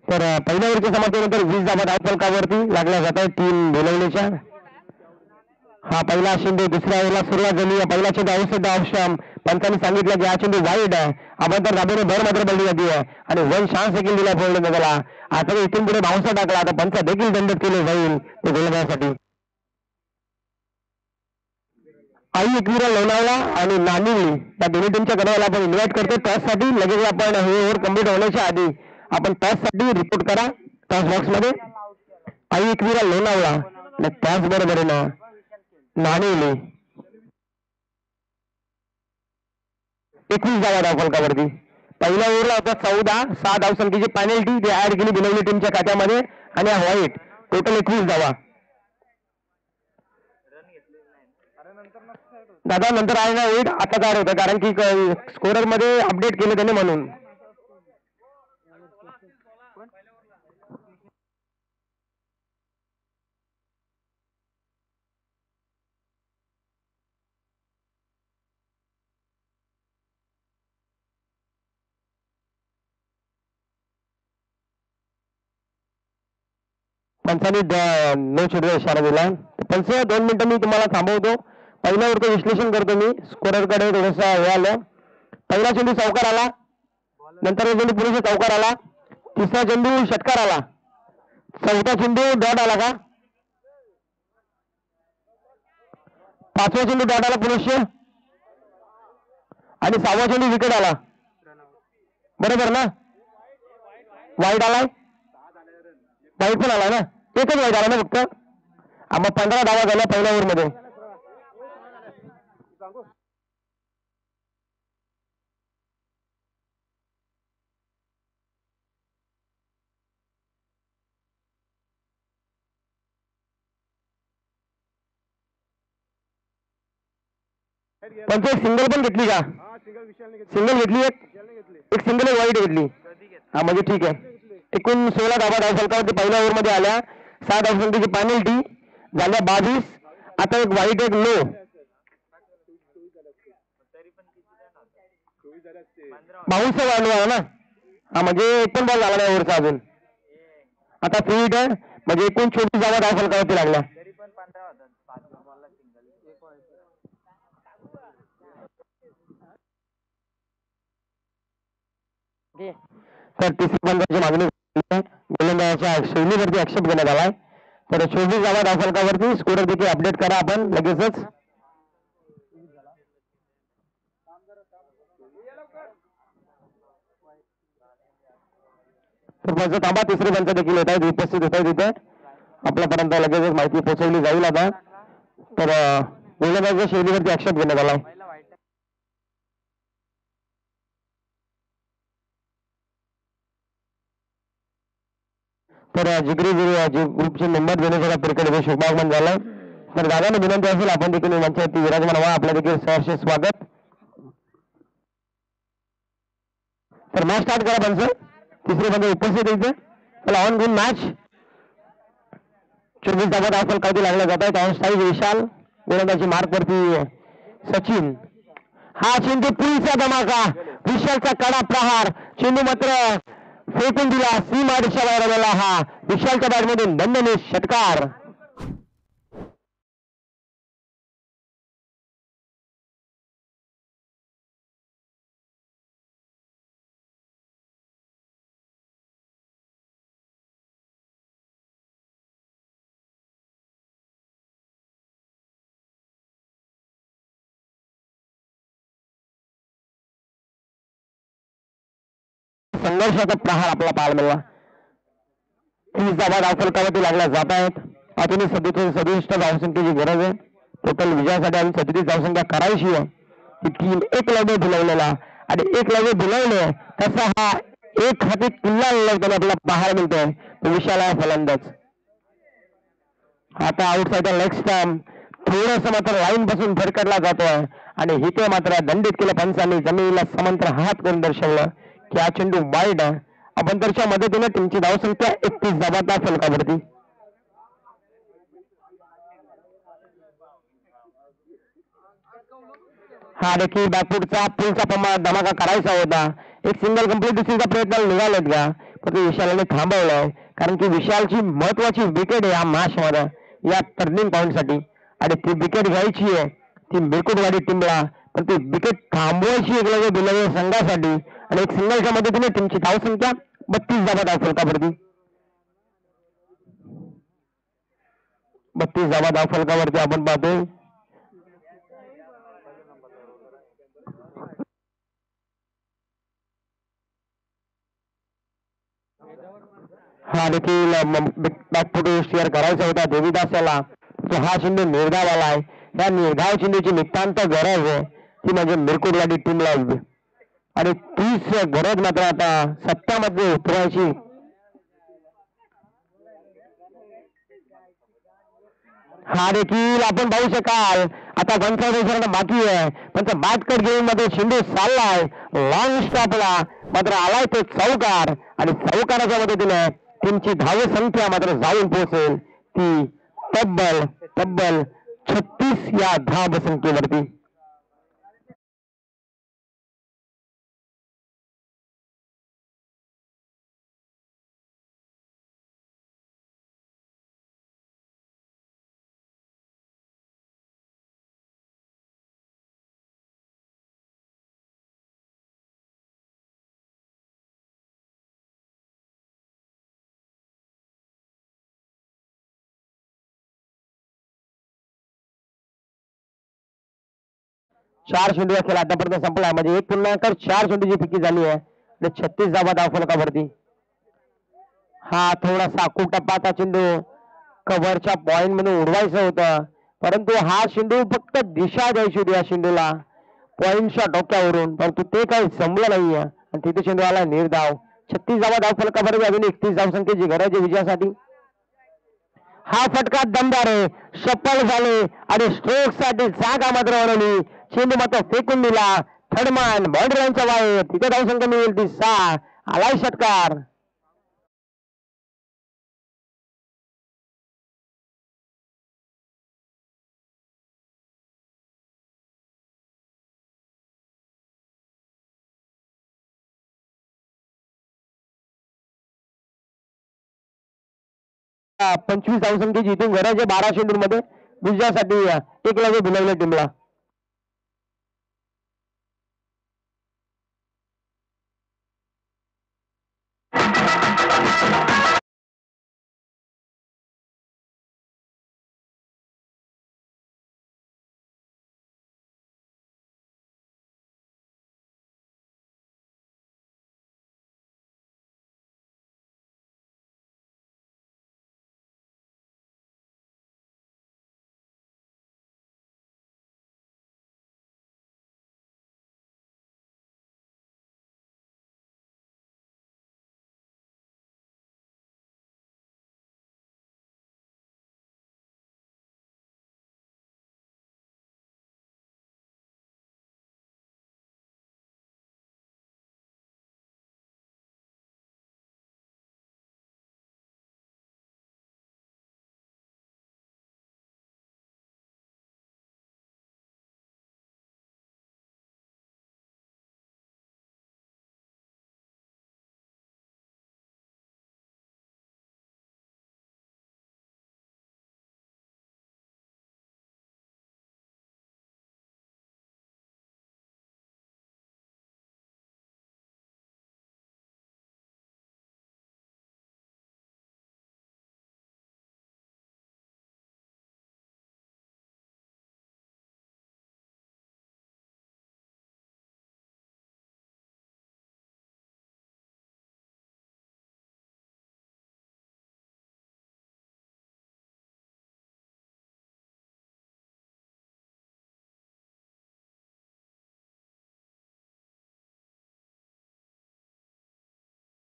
तर पहिल्या ओव्हरच्या समाप्तीनंतर 20 धावा धावफलकावरती लागल्या जात आहेत टीम बोलवण्याच्या. हा पहिला चेंडू दुसऱ्या ओव्हरला सुरुवात झाली. पहिला चेंडू औषध ऑप्शन पंचांनी सांगितलं की हा चेंडू वाईट आहे. आपण तर धाब्याने भर मात्र बळली जाते आहे आणि 1 चान्स देखील दिला फोडलं त्याला. आता इथून पुढे बाउन्सर टाकला. आता पंच देखील दंडित केले जाईल ते गोलंदाजासाठी. आई एकविरा लोणावळा आणि नानिवली या दोन्ही टीमच्या गडाला आपण इन्व्हाइट करतो टॉससाठी. लगेच आपण हे ओव्हर कम्प्लीट होण्याच्या आधी आपण टॉससाठी रिपोर्ट करा टॉस बॉक्स मध्ये. आई एकविरा लोणावळा आणि त्याचबरोबर ना नानिवली 21 धावा धावफलकावरती. पहिल्या ओव्हरला होता 14 धावसंख्येची पेनल्टी ती ऍड केली बिनवली टीमच्या खात्यामध्ये आणि व्हाईट टोटल 21 धावा. दादा नंतर आहे ना वेट आता काय होतं कारण की स्कोरर मध्ये अपडेट केले त्याने म्हणून. पंचांनी नो चेंडूचा इशारा दिला. पंच 2 मिनिटं मी तुम्हाला थांबवतो. पहिल्यावरचं विश्लेषण करतो मी. स्कोररकडे थोडंसं हे आलं. पहिला चेंडू चौकार आला. नंतर चेंडू पुरेसा चौकार आला. तिसरा चेंडू षटकार आला. चौथा चेंडू डॉट आला का. पाचवा चेंडू डॉट आला पुरुष आणि 6वा चेंडू विकेट आला. बरोबर ना. वाईट आलाय. वाईट पण आलाय ना. एकच वाईट आला ना फक्त. मग 15 धावा झाल्या पहिल्या ओव्हर मध्ये. पण एक सिंगल पण घेतली का. सिंगल घेतली एक सिंगल एक वाईट घेतली. हा म्हणजे ठीक आहे. एकूण 16 धावा धावफलकावरती पहिल्या ओव्हर मध्ये आल्या. 6 धावसंख्येची पेनल्टी झाल्या 22. आता एक वाईट एक नो. 22 वाढलो ना. हा म्हणजे एक पण बॉल झाला नाही ओव्हरचा अजून. आता फ्री हिट आहे म्हणजे एकूण 24 धावा धावफलकावरती लागल्या. तर तिसऱ्या पंचाची मागणी गोलंदाजाच्या शैलीवरती आक्षेप घेण्यात आलाय. तर 24 धावा धावफलकावरती स्कोर देखील अपडेट करा आपण लगेचच. सरपंच थांबा, तिसरे पंच देखील येत आहेत, उपस्थित होत आहेत तिथे. आपल्यापर्यंत लगेचच माहिती पोहोचवली जाईल आता. तर गोलंदाजाच्या शैलीवरती आक्षेप घेण्यात आला. तर जिगरी ग्रुपचे मेंबर देण्याचा क्रिकेट शुभागमन झालं. तर दादाने विनंती असेल आपण देखील मंचावरती विराजमान व्हा. आपल्या देखील सहर्ष स्वागत. तर मॅच स्टार्ट करा पंच. तिसरे पंच उपस्थित इथे. चला ऑन गुण मॅच. 24 धावा धावफलकावरती लागल्या जात आहेत. ऑन स्ट्राईक विशाल, गोलंदाजी मार्कवरती सचिन. हा चेंडू पुरीचा धमाका, विशालचा कडा प्रहार, चेंडू मात्र फेकून दिला, सीमा दिशाबाहेर आलेला हा विशालच्या बॅटमधून दणदणीत षटकार. संघर्षाचा प्रहार आपला पाहायला मिळाला. 30 धावा धावफलकावरती लागल्या जात आहेत. अजूनही 67 धावसंख्येची गरज आहे. टोटल विजयासाठी अजून 37 धावसंख्या करायची आहे. इतकी एक लढे भिलवलेला आणि एक लढे भिलवले तसा हा एक हाती किल्ला लढताना आपल्याला पाहायला मिळतोय. तो विशाल आहे फलंदाज. आता आउटसाईड लेग स्टंप थोडस मात्र लाईन पासून फरकडला जातोय आणि इथे मात्र दंडित केलं पंचांनी, जमिनीला समांतर हात करून दर्शवलं की हा चेंडू वाईड आहे. आपण त्याच्या मदतीने तुमची धावसंख्या 31 धावा फलकावरती. हा देखील बॅकफुटचा पुलचा धमाका करायचा होता. एक सिंगल कंप्लीट दिसण्याचा प्रयत्न निघालेत का, पण विशालाने थांबवलाय. कारण की विशालची महत्वाची विकेट आहे या मॅच मध्ये, या टर्निंग पॉईंट साठी. आणि ती विकेट घ्यायची आहे ती मिरकुटवाडी टीमला, पण ती विकेट थांबवायची एकलव्य बिलव्य संघासाठी. आणि एक सिंगलच्या मदतीने तुमची धावसंख्या 32 धावा फलकावरती. 32 धावा फलकावरती आपण पाहतोय. हा देखील बॅकफुट शेअर करायचा होता देवीदास याला. तो हा चेंडू निर्धाव आलाय. या निर्धाव चेंडूची नितांत गरज आहे ती म्हणजे मिरकुटवाडी टीमला. आणि तीच गरज मात्र आता सत्तामध्ये उतरायची. हा देखील आपण पाहू शकाल. आता गणसाहेब बाकी आहे, पण बॅटकट घेऊन मध्ये चेंडू चाललाय लॉंग स्टॉपला, मात्र आलाय तो चौकार. आणि चौकाराच्या मदतीने टीमची धावसंख्या मात्र जाऊन पोहोचेल ती तब्बल 36 या धावसंख्येवरती. चार चेंडू खेळ आतापर्यंत संपला, म्हणजे 1.4 चेंडूची फिकी झाली आहे. 36 धावा धावफलकावरती. हा थोडासा टप्पाचा चेंडू कव्हरच्या पॉइंट मध्ये उडवायचं होतं, परंतु हा चेंडू फक्त दिशा द्यायची होती या चेंडूला पॉइंटच्या डोक्यावरून, परंतु ते काही जमलं नाहीये. आणि तिथे चेंडू आला निर्धाव. 36 धावा धावफलकावरती अजून 31 धावसंख्येची गरज आहे विजयासाठी. हा फटका दमदार आहे, सफल झाले आणि स्ट्रोक साठी जागा मात्र बनवली. चेंडू मात्र फेकून दिला थर्डमॅन बॉर्डर लाईनच्या बाहेर. तिथे धावसंख्या मिळेल ती 6. आलाय षटकार. हा 25 धावसंख्येची इथून गरज आहे 12 चेंडूमध्ये विजयासाठी एकलव्य भिलवल्या टीमला.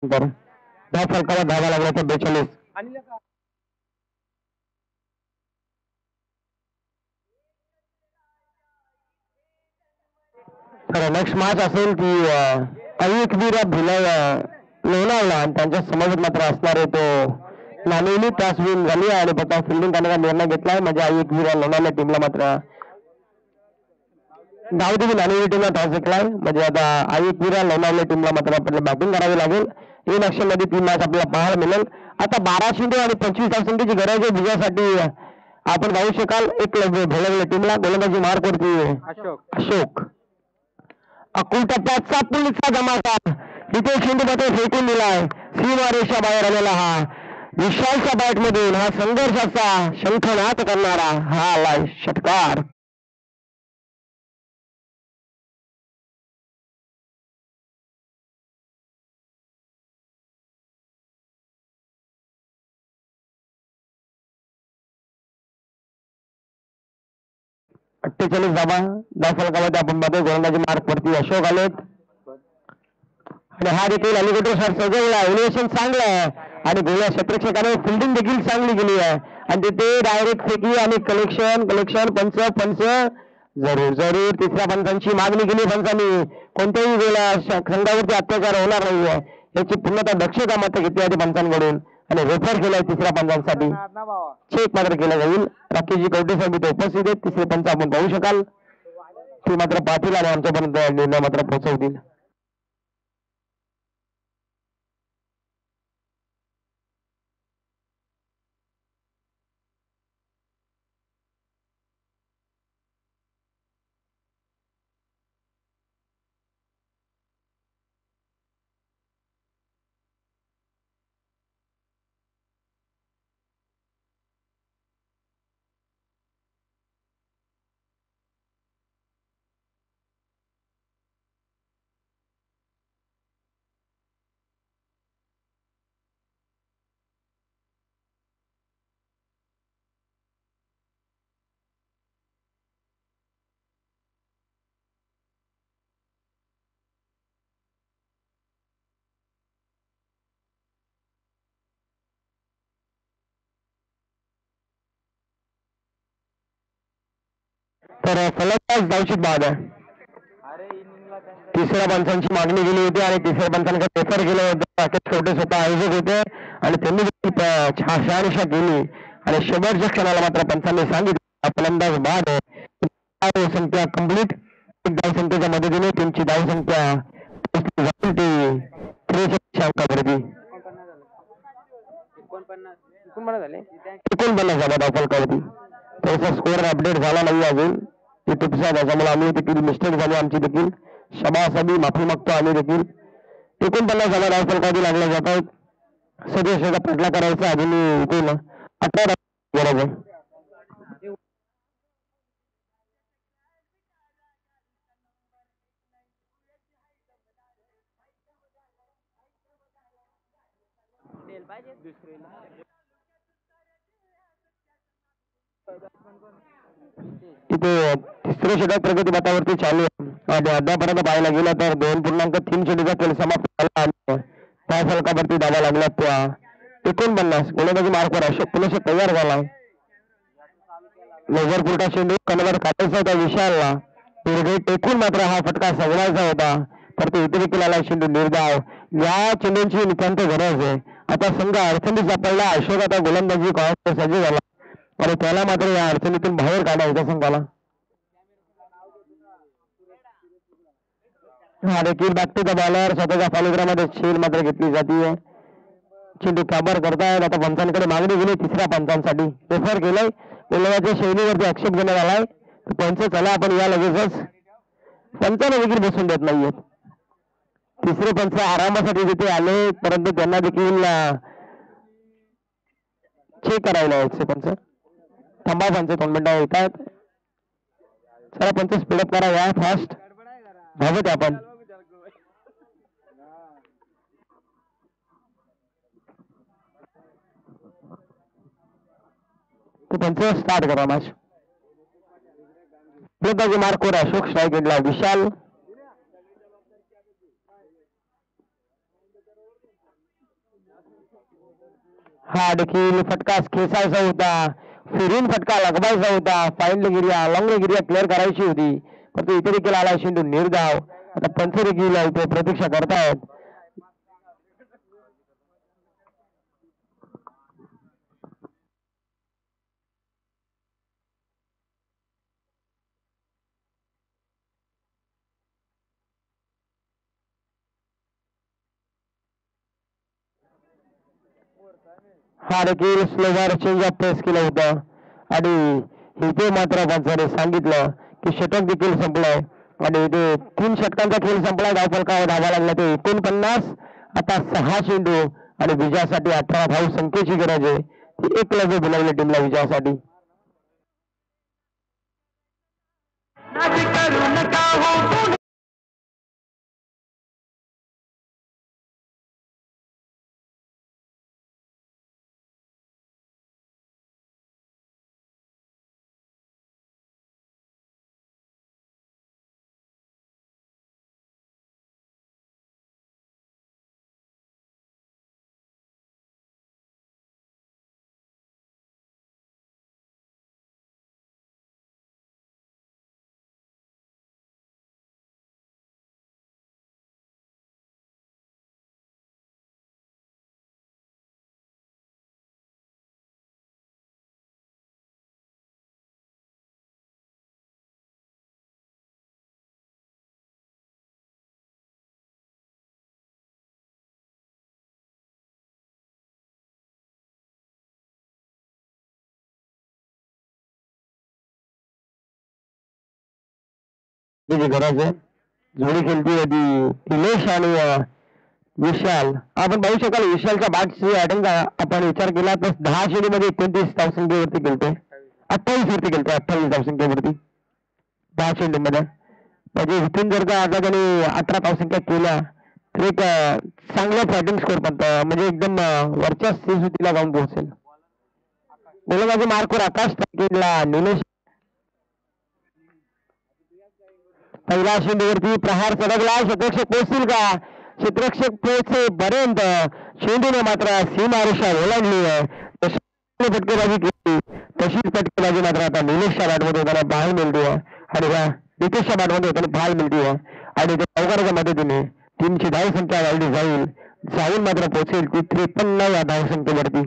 धाव फलकावर धावा लागल्या तर 42. तर नेक्स्ट मॅच असेल की अय्यकवीर भिलाई लोणावळा आणि त्यांच्या समोर मात्र असणारे तो नाणेली टॉस विन झाली आणि प्रथम फिल्डिंग करण्याचा निर्णय घेतलाय. म्हणजे अय्यकवीर लोणावळा टीमला मात्र धावदेवी नाणेली टीमला टॉस जिंकलाय. म्हणजे आता अय्यकवीर लोणावळा टीमला मात्र आपल्याला बॅटिंग करावी लागेल. इन ॲक्शन मध्ये ती मॅच आपल्याला पाहायला मिळेल. आता 12 चेंडू आणि 25 धावसंख्येची गरज आहे विजयासाठी. आपण पाहू शकाल एक भेळवल्या टीमला गोलंदाजी मार्कवरती अशोक अकुल टप्प्याचा पुलीचा धमाका तिथे चेंडू मध्ये फेकून दिलाय. सीमा रेषा बाहेर आलेला हा विशालच्या बॅट मधून हा संघर्षाचा शंखनाद करणारा हा आलाय षटकार. अठ्ठेचाळीस धाव फलकामध्ये आपण बघतो गोलंदाजी मार्क वरती अशोक आलेत आणि हा देखील अलिगेटर शॉट सजवला. एलिव्हेशन चांगलं आहे आणि गोल्या क्षेत्रक्षकाने फिल्डिंग देखील चांगली केली आहे आणि तिथे डायरेक्ट फेकी आणि कलेक्शन पंच जरूर तिसऱ्या पंचांची मागणी केली. पंचांनी कोणत्याही गोल्या संघावरती अत्याचार होणार नाहीये याची पूर्णतः दक्षता मात्र घेतली आहे पंचांकडून आणि रेफर केलाय तिसऱ्या पंचांसाठी. चेक मात्र केला जाईल. राकेशजी कवटे साहेब इथे उपस्थित आहेत. तिसरे पंच आपण पाहू शकाल ते मात्र पाहतील आणि आमच्यापर्यंत निर्णय मात्र पोहोचवतील. तर फलंदाज धावशीत बाद आहे. तिसऱ्या पंचांची मागणी केली होती आणि तिसऱ्या पंचांकडे रेफर केलं होतं. राकेश कवटे स्वतः आयोजक होते आणि त्यांनी शहानिशा केली आणि शेवटच्या क्षणाला मात्र पंचांनी सांगितलं फलंदाज बाद आहे. धावसंख्या कंप्लीट एक धावसंख्येच्या मदतीने त्यांची धावसंख्या 63 अंकावरती 49 झाला धावफलकावरती. त्याचा स्कोअर अपडेट झाला नाही अजून युट्यूबचा, त्याच्यामुळे आम्ही देखील मिस्टेक झाली आमची देखील. क्षमासावी माफी मागतो आम्ही देखील. 49 झाला धावफलकावरती लागल्या जात आहेत. सदस्याचा पटला करायचा अजून इथून 18 गरज आहे. तिथे तिसरे षटक प्रगती पथावरती चालू आहे आणि अद्यापर्यंत पाहायला गेलं तर 2.3 चेंडूचा खेळ समाप्त झाला आहे. त्या फलकावरती धावा लागल्या त्या 49 गोलंदाजी मार्कवर अशोक पुनश्च तयार झाला. नजर पुरता चेंडू कनवर काढायचा होता विशालला. टेकून मात्र हा फटका सजवायचा होता तर तो इथे देखील आला चेंडू निर्धाव. या चेंडूंची नितांत गरज आहे. आता संघ अडचणीत सापडला. अशोक आता गोलंदाजी सज्ज झाला आणि त्याला मात्र या अडचणीतून बाहेर काढायचा संघाला. हा देखील बॅक टू द बॉलर स्वतःच्या फॉलोग्रामध्ये खेळ मात्र घेतली जाते. चेंडू काबर करतायत. आता पंचांकडे मागणी गेली तिसऱ्या पंचांसाठी रेफर केलंय. गोलंदाजीच्या शैलीवरती आक्षेप घेण्यात आलाय. पंच चला आपण या लगेचच. पंचांना देखील बसून देत नाहीयेत. तिसरे पंच आरामासाठी तिथे आले परंतु त्यांना देखील चेक करायला आहेत पंच. थांबा पंच 2 मिनिटं येतात. चला पंच स्पीडअप करा या फास्ट धावत आपण. पंच स्टार्ट करा मॅच. गोलंदाजी मार्कवर अशोक स्ट्राईक घेतला विशाल. हा देखील फटका खेचायचा होता, फिरून फटका लगवायचा होता, फाईन गिरिया लॉंग गिरिया क्लिअर करायची होती, परंतु इथे देखील आला शेंडू निर्धाव. आता पंच देखील इथे प्रतीक्षा करतायत. हा देखील स्लोवर चेंज ऑफ पेस केलं होतं आणि इथे मात्र पंचाने सांगितलं की षटक देखील संपलंय आणि इथे 3 षटकांचा खेळ संपलाय. धावफलकावर धावा लागला ते 49. आता 6 चेंडू आणि विजयासाठी 18 धाव संख्येची गरज आहे. ती एक लढे बोलावली टीमला विजयासाठी. गरज आहे जोडी खेळती होती निलेश आणि विशाल. आपण पाहू शकाल विशालच्या बॅटची अटेंड आपण विचार केला तर 10 चेंडूमध्ये 29 धावसंख्येवरती खेळतोय. 28 वरती खेळतोय 28 धावसंख्येवरती 10 चेंडूमध्ये. म्हणजे इथून जर का आता त्यांनी 18 धावसंख्या केल्या तर एक चांगला बॅटिंग स्कोर पण म्हणजे एकदम वरच्या स्थितीला जाऊन पोहोचेल. गोलंदाजी मार्कवर आकाश टाकेलला निलेश. पहिला चेंडूवरती प्रहार चढकला. क्षेत्ररक्षक पोहोचतील का? क्षेत्ररक्षक पोहोचेपर्यंत चेंडूने मात्र सीमारेषा ओलांडली आहे. फटकेबाजी केली तशीच फटकेबाजी मात्र आता निलेशच्या बॅटमध्ये त्याला पाहायला मिळते आणि नितेशच्या बॅटमध्ये त्याला पाहायला मिळते आणि त्या चौकाराच्या मदतीने टीमची धावसंख्या वाढली जाऊन मात्र पोहोचेल ती 53 या धावसंख्येवरती.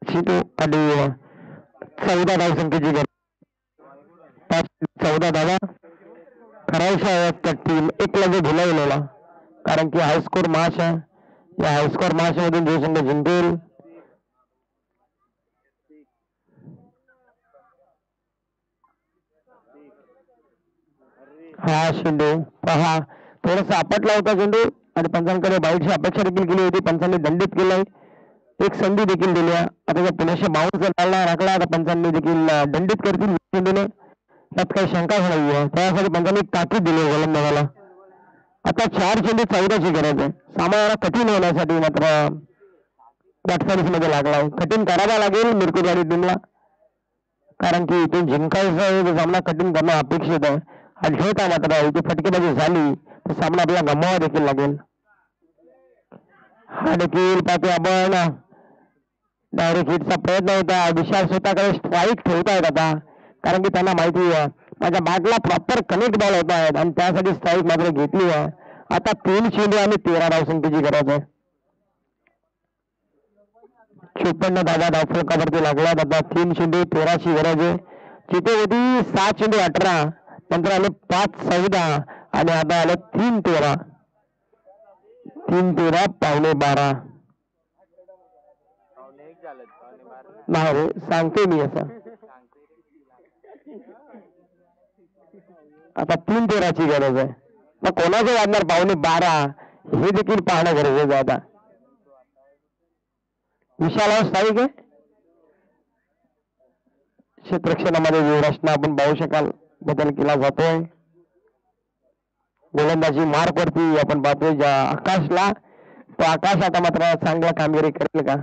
चेंडू आणि 14 धावसंख्येची गरज. 14 धावा करायच्या आहेत टीम एक लगे भुलावलेला कारण की हायस्कोर मॅच आहे. या हायस्कोर मॅच मधून जो संघ जिंकेल हा चेंडू पहा थोडासा आपटला होता चेंडू आणि पंचांकडे बाईटची अपेक्षा देखील केली होती. पंचांनी दंडित केलंय. एक संधी देखील दिली. आता जर पुण्याशी बाउन्स राखला आता पंचांनी देखील दंडित करतील चेंडूने त्यात काही शंकाच नाहीये. त्यासाठी पंचांनी ताकीद दिली गोलंदाजाला. आता 4 चेंडू 14ची गरज आहे. सामना कठीण होण्यासाठी मात्र मध्ये लागलाय. कठीण करावा लागेल मिरकुटवाडी टीमला कारण की इथून जिंकायचा सामना कठीण करणं अपेक्षित आहे. आणि ठेवता मात्र इथे फटकेबाजी झाली तर सामना आपल्याला गमवावा देखील लागेल. हा देखील पाहतोय आपण डायरेक्ट हिटचा प्रयत्न होता. विशाल स्वतःकडे स्ट्राईक ठेवतायत आता कारण की त्यांना माहिती आहे माझ्या बॅटला प्रॉपर कनेक्ट बॉल होत आहेत आणि त्यासाठी स्ट्राईक मात्र घेतली आहे. आता 3 चेंडू आणि 13 धावसंख्येची गरज आहे. 54 धावा धावफलकावरती लागल्यात. आता 3 चेंडू 13ची गरज आहे. जिथे होती 7 चेंडू 18 नंतर आले 5 14 आणि आता आले 3 13 पावणे 12 नाही रे सांगते मी असं. आता 3 13ची गरज आहे. मग कोणाचं वाजणार पावणे 12 हे देखील पाहणं गरजेचं आहे. आता विशाल स्थायिक आहे क्षेत्ररक्षणामध्ये व्यूहरचना आपण पाहू शकाल बदल केला जातोय. गोलंदाजी मार्क वरती आपण पाहतोय ज्या आकाशला तो आकाश आता मात्र चांगला कामगिरी करेल का?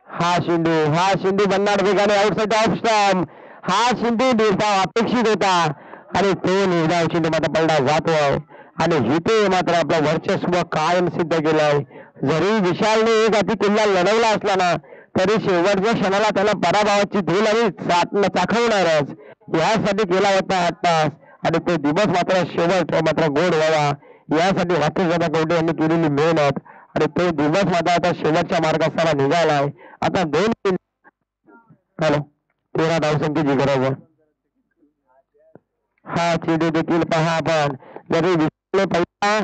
हा शिंदू बनणार वेगाने आउटसाइड ऑफ स्टंप. हा शिंदू निर्धाव अपेक्षित होता आणि तो निर्धाव चेंडू मात्र पलटा जातोय आणि इथे मात्र आपला वर्चस्व कायम सिद्ध केलाय. जरी विशालने एक अति किल्ला लढवला असला ना तरी शेवटच्या क्षणाला त्याला पराभवाची धूल आणि चाखवणारच यासाठी केला होता 8 तास. आणि तो दिवस मात्र शेवट मात्र गोड व्हावा यासाठी राकेश दादा कवटे यांनी केलेली मेहनत आणि तो दिवस मात्र आता शेवटच्या मार्गाला निघालाय. आता 2 हॅलो 13 धावसंख्येची गरज आहे. हा चेंडू देखील पहा आपण जरी विशालने पहिला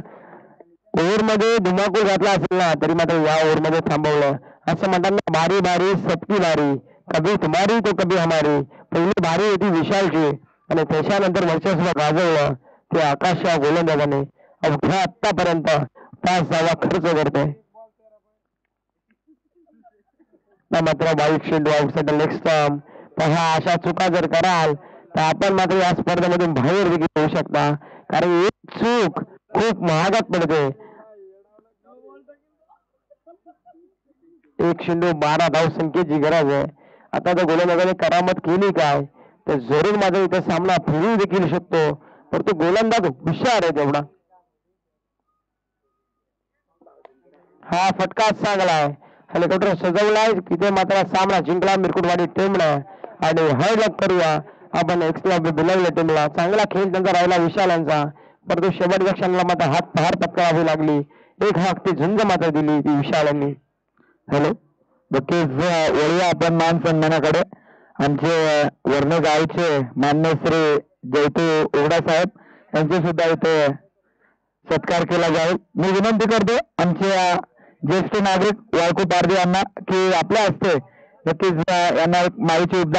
ओव्हरमध्ये धुमाकूळ घातला असेल ना तरी मात्र या ओव्हरमध्ये थांबवलं. असं म्हणतात ना बारी बारी सबकी बारी कभी तुम्हारी तो कभी हमारी. पहिली बारी होती विशालची आणि त्याच्यानंतर वर्चस्व गाजवलं ते आकाश गोलंदाजाने अवघ्या आतापर्यंत 5 धावा खर्च करतोय. मात्र वाईट चेंडू आउटसाइड लेग स्टंप. पहा अशा चुका जर कराल तर आपण मात्र या स्पर्धेमधून बाहेर देखील होऊ शकता कारण एक चूक खूप महागात पडते. 1 चेंडू 12 धावसंख्येची गरज आहे. आता जर गोलंदाजाने करामत केली काय तर जरूर माझा इथे सामना फिरू देखील शकतो पण तो गोलंदाज हुशार आहे तेवढा. हा फटका चांगलाय हेलिकॉप्टर सजवलाय तिथे मात्र सामना जिंकला मिरकुटवाडी टीमनं. आणि हळद करूया आपण एक्स्ट्रा बिलवल्या टीमला. चांगला खेळ त्यांचा राहिला विशालांचा परंतु शेवटच्या क्षणाला मात्र हात पहार पत्करावी लागली. एक हाक ती झुंज मात्र दिली ती विशालांनी. हॅलो नक्कीच वळूया आपण मान सन्मानाकडे. आमचे वर्ण गावचे मान्य श्री जयतू ओगडा साहेब यांचे सुद्धा इथे सत्कार केला जाईल. मी विनंती करतो आमच्या ज्येष्ठ नागरिक वाळकू पारधी यांना की आपल्या हस्ते नक्कीच यांना माईचे उद्यान